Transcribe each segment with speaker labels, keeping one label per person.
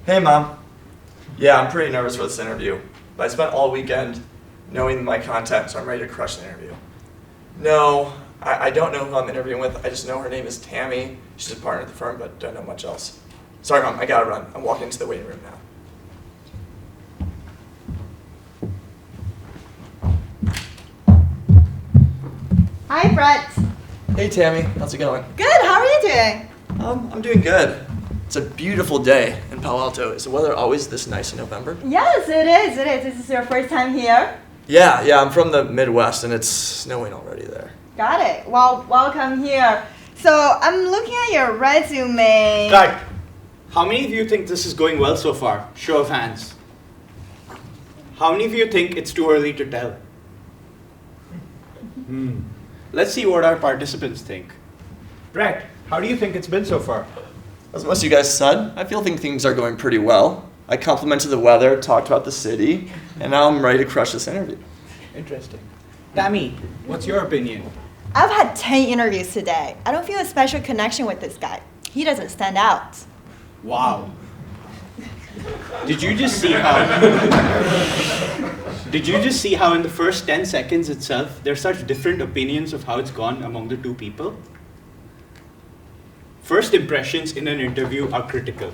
Speaker 1: Hey, Mom. Yeah, I'm pretty nervous for this interview, but I spent all weekend knowing my content, so I'm ready to crush the interview. No, I don't know who I'm interviewing with. I just know her name is Tammie. She's a partner at the firm, but don't know much else. Sorry, Mom, I gotta run. I'm walking into the waiting room now.
Speaker 2: Hi, Brett.
Speaker 1: Hey, Tammie. How's it going?
Speaker 2: Good. How are you doing?
Speaker 1: I'm doing good. It's a beautiful day in Palo Alto. Is the weather always this nice in November?
Speaker 2: Yes, it is. It is. This is your first time here?
Speaker 1: Yeah, I'm from the Midwest, and it's snowing already there.
Speaker 2: Got it. Well, welcome here. So, I'm looking at your resume.
Speaker 3: Cut. How many of you think this is going well so far? Show of hands. How many of you think it's too early to tell? Let's see what our participants think.
Speaker 4: Brett, how do you think it's been so far?
Speaker 1: As most of you guys said, I think things are going pretty well. I complimented the weather, talked about the city, and now I'm ready to crush this interview.
Speaker 4: Interesting. Tammie, what's your opinion?
Speaker 2: I've had 10 interviews today. I don't feel a special connection with this guy. He doesn't stand out.
Speaker 3: Wow. Did you just see how in the first 10 seconds itself, there's such different opinions of how it's gone among the two people? First impressions in an interview are critical.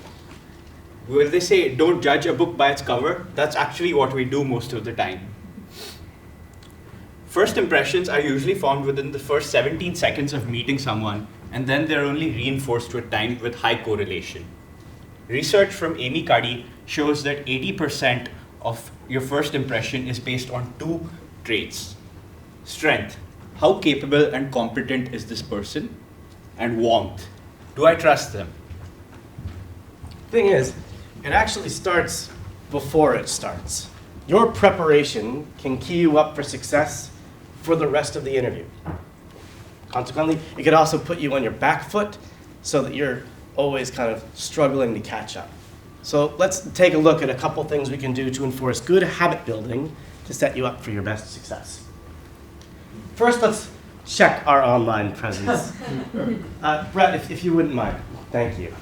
Speaker 3: When they say don't judge a book by its cover, that's actually what we do most of the time. First impressions are usually formed within the first 17 seconds of meeting someone, and then they're only reinforced with time with high correlation. Research from Amy Cuddy shows that 80% of your first impression is based on two traits. Strength, how capable and competent is this person? And warmth, do I trust them?
Speaker 5: Thing is, it actually starts before it starts. Your preparation can key you up for success for the rest of the interview. Consequently, it could also put you on your back foot so that you're always kind of struggling to catch up. So let's take a look at a couple things we can do to enforce good habit building to set you up for your best success. First, let's check our online presence. Brett, if you wouldn't mind, thank you.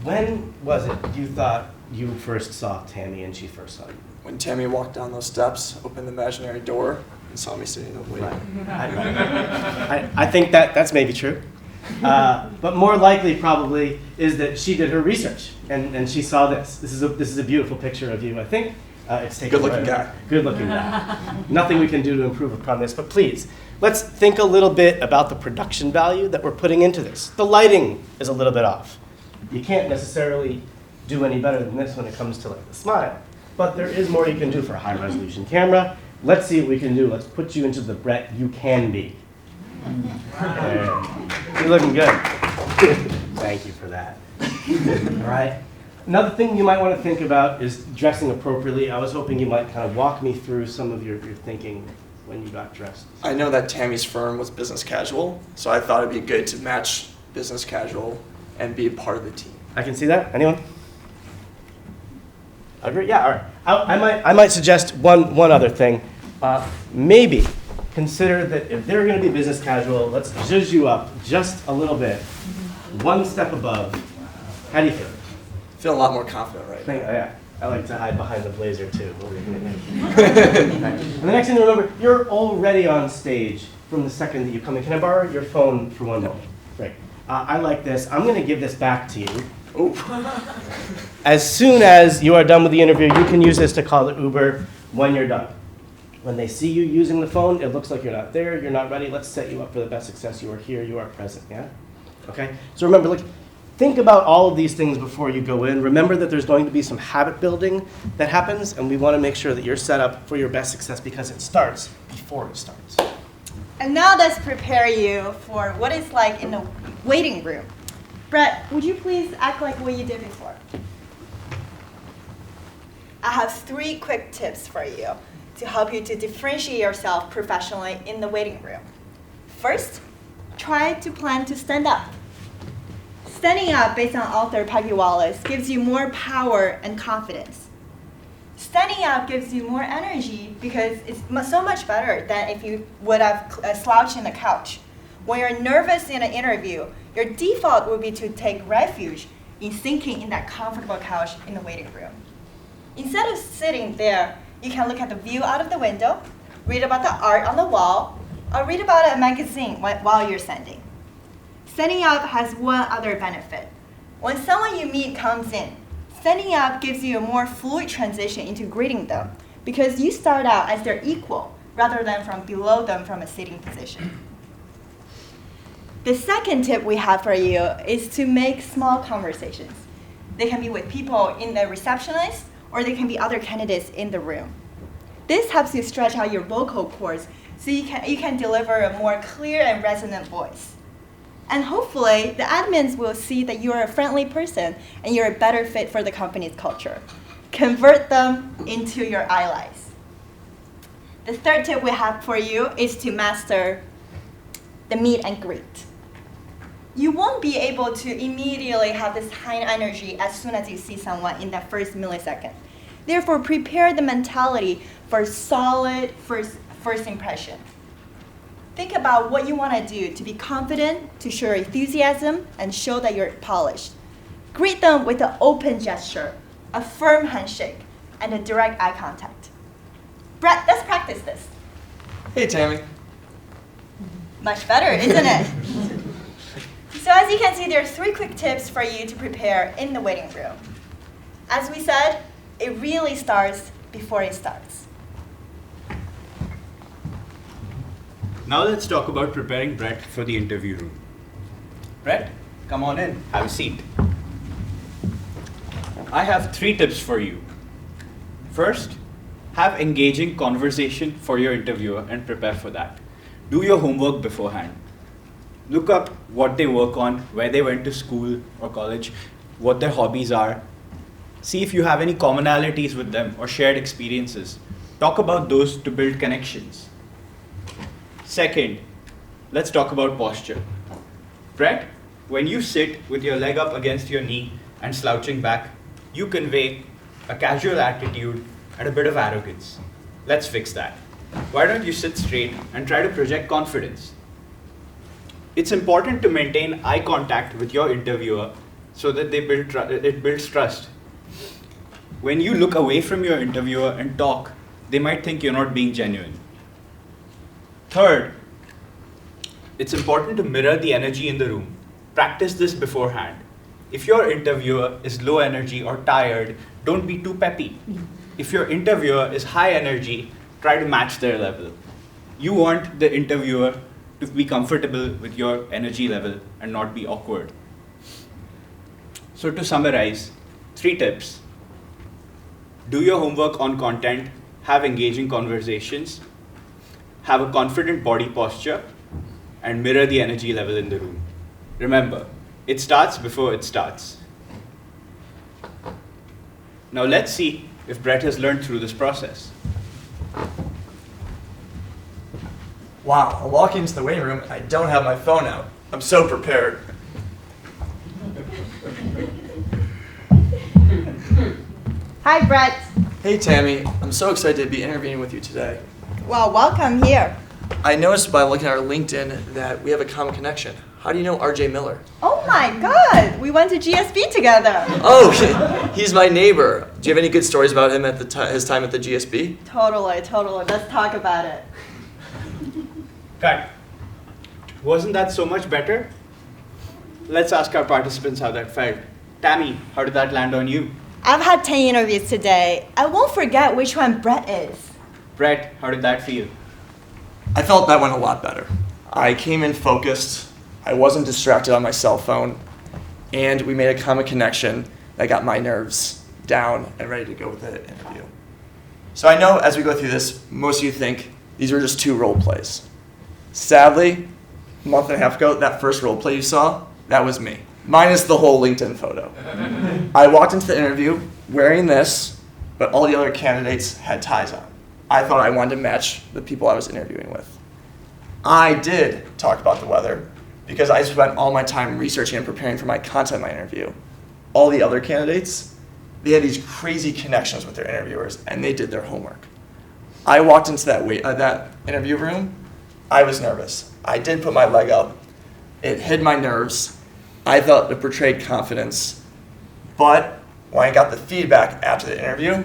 Speaker 5: When was it you thought you first saw Tammie and she first saw you?
Speaker 1: When Tammie walked down those steps, opened the imaginary door, and saw me sitting in the waiting room.
Speaker 5: I think that's maybe true. But more likely probably is that she did her research and she saw this. This is a beautiful picture of you, I think. It's taken
Speaker 1: Good-looking guy.
Speaker 5: Good-looking guy. Nothing we can do to improve upon this, but please, let's think a little bit about the production value that we're putting into this. The lighting is a little bit off. You can't necessarily do any better than this when it comes to like the smile, but there is more you can do for a high-resolution camera. Let's see what we can do. Let's put you into the Brett you can be. You're looking good. Thank you for that. All right. Another thing you might want to think about is dressing appropriately. I was hoping you might kind of walk me through some of your thinking when you got dressed.
Speaker 1: I know that Tammie's firm was business casual, so I thought it'd be good to match business casual and be a part of the team.
Speaker 5: I can see that. Anyone? Agree? Yeah, all right. I might suggest one other thing. Maybe consider that if they're going to be business casual, let's zhuzh you up just a little bit, one step above. How do you feel?
Speaker 1: I feel a lot more confident right now.
Speaker 5: Yeah, I like to hide behind the blazer too. And the next thing to remember, you're already on stage from the second that you come in. Can I borrow your phone for one moment? Great. I like this. I'm going to give this back to you.
Speaker 1: Ooh.
Speaker 5: As soon as you are done with the interview, you can use this to call the Uber when you're done. When they see you using the phone, it looks like you're not there, you're not ready. Let's set you up for the best success. You are here, you are present, yeah? Okay? So remember, think about all of these things before you go in. Remember that there's going to be some habit building that happens, and we want to make sure that you're set up for your best success because it starts before it starts.
Speaker 2: And now let's prepare you for what it's like in the waiting room. Brett, would you please act like what you did before? I have 3 quick tips for you to help you to differentiate yourself professionally in the waiting room. First, try to plan to stand up. Standing up based on Arthur Papiwalis gives you more power and confidence. Standing up gives you more energy because it's so much better than if you would have slouched in the couch. When you're nervous in an interview, your default would be to take refuge in sinking in that comfortable couch in the waiting room. Instead of sitting there, you can look at the view out of the window, read about the art on the wall, or read about a magazine while you're standing. Standing up has one other benefit. When someone you meet comes in, standing up gives you a more fluid transition into greeting them because you start out as their equal rather than from below them from a sitting position. The second tip we have for you is to make small conversations. They can be with people in the receptionist or they can be other candidates in the room. This helps you stretch out your vocal cords so you can deliver a more clear and resonant voice. And hopefully, the admins will see that you're a friendly person and you're a better fit for the company's culture. Convert them into your allies. The third tip we have for you is to master the meet and greet. You won't be able to immediately have this high energy as soon as you see someone in that first millisecond. Therefore, prepare the mentality for solid first impression. Think about what you want to do to be confident, to show enthusiasm, and show that you're polished. Greet them with an open gesture, a firm handshake, and a direct eye contact. Brett, let's practice this.
Speaker 1: Hey, Tammie.
Speaker 2: Much better, isn't it? So as you can see, there are 3 quick tips for you to prepare in the waiting room. As we said, it really starts before it starts.
Speaker 3: Now let's talk about preparing Brett for the interview room. Brett, come on in, have a seat. I have 3 tips for you. First, have engaging conversation for your interviewer and prepare for that. Do your homework beforehand. Look up what they work on, where they went to school or college, what their hobbies are. See if you have any commonalities with them or shared experiences. Talk about those to build connections. Second, let's talk about posture. Brett, when you sit with your leg up against your knee and slouching back, you convey a casual attitude and a bit of arrogance. Let's fix that. Why don't you sit straight and try to project confidence? It's important to maintain eye contact with your interviewer so that it builds trust. When you look away from your interviewer and talk, they might think you're not being genuine. Third, it's important to mirror the energy in the room. Practice this beforehand. If your interviewer is low energy or tired, don't be too peppy. If your interviewer is high energy, try to match their level. You want the interviewer to be comfortable with your energy level and not be awkward. So to summarize, 3 tips. Do your homework on content, have engaging conversations, have a confident body posture, and mirror the energy level in the room. Remember, it starts before it starts. Now let's see if Brett has learned through this process.
Speaker 1: Wow, I walk into the waiting room and I don't have my phone out. I'm so prepared.
Speaker 2: Hi, Brett.
Speaker 1: Hey, Tammie. I'm so excited to be interviewing with you today.
Speaker 2: Well, welcome here.
Speaker 1: I noticed by looking at our LinkedIn that we have a common connection. How do you know RJ Miller?
Speaker 2: Oh my God, we went to GSB together.
Speaker 1: Oh, he's my neighbor. Do you have any good stories about him at his time at the GSB?
Speaker 2: Totally. Let's talk about it.
Speaker 3: Cut. Wasn't that so much better? Let's ask our participants how that felt. Tammie, how did that land on you?
Speaker 2: I've had 10 interviews today. I won't forget which one Brett is.
Speaker 3: Brett, how did that feel?
Speaker 1: I felt that went a lot better. I came in focused, I wasn't distracted on my cell phone, and we made a common connection that got my nerves down and ready to go with the interview. So I know as we go through this, most of you think these were just 2 role plays. Sadly, a month and a half ago, that first role play you saw, that was me. Minus the whole LinkedIn photo. I walked into the interview wearing this, but all the other candidates had ties on. I thought I wanted to match the people I was interviewing with. I did talk about the weather because I spent all my time researching and preparing for my content in my interview. All the other candidates, they had these crazy connections with their interviewers and they did their homework. I walked into that interview room, I was nervous. I did put my leg up. It hid my nerves. I thought it portrayed confidence, But when I got the feedback after the interview,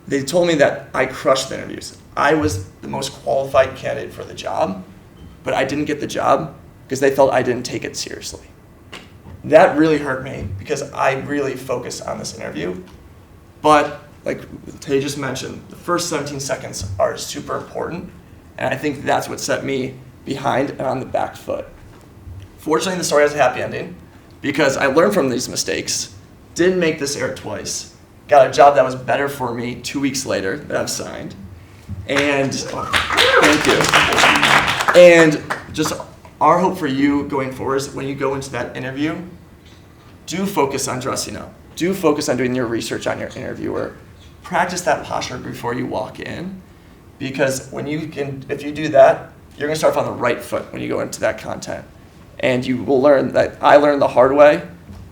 Speaker 1: they told me that I crushed the interviews. I was the most qualified candidate for the job, but I didn't get the job because they felt I didn't take it seriously. That really hurt me because I really focused on this interview. But like Tejas mentioned, the first 17 seconds are super important, and I think that's what set me behind and on the back foot. Fortunately, the story has a happy ending because I learned from these mistakes, didn't make this error twice, got a job that was better for me 2 weeks later that I've signed, and thank you. And just our hope for you going forward is when you go into that interview, do focus on dressing up. Do focus on doing your research on your interviewer. Practice that posture before you walk in, because if you do that, you're gonna start off on the right foot when you go into that content. And you will learn that I learned the hard way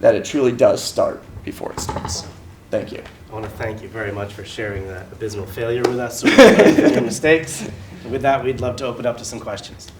Speaker 1: that it truly does start before it starts. Thank you.
Speaker 5: I want to thank you very much for sharing that abysmal failure with us, so we learn from your mistakes. And with that, we'd love to open up to some questions.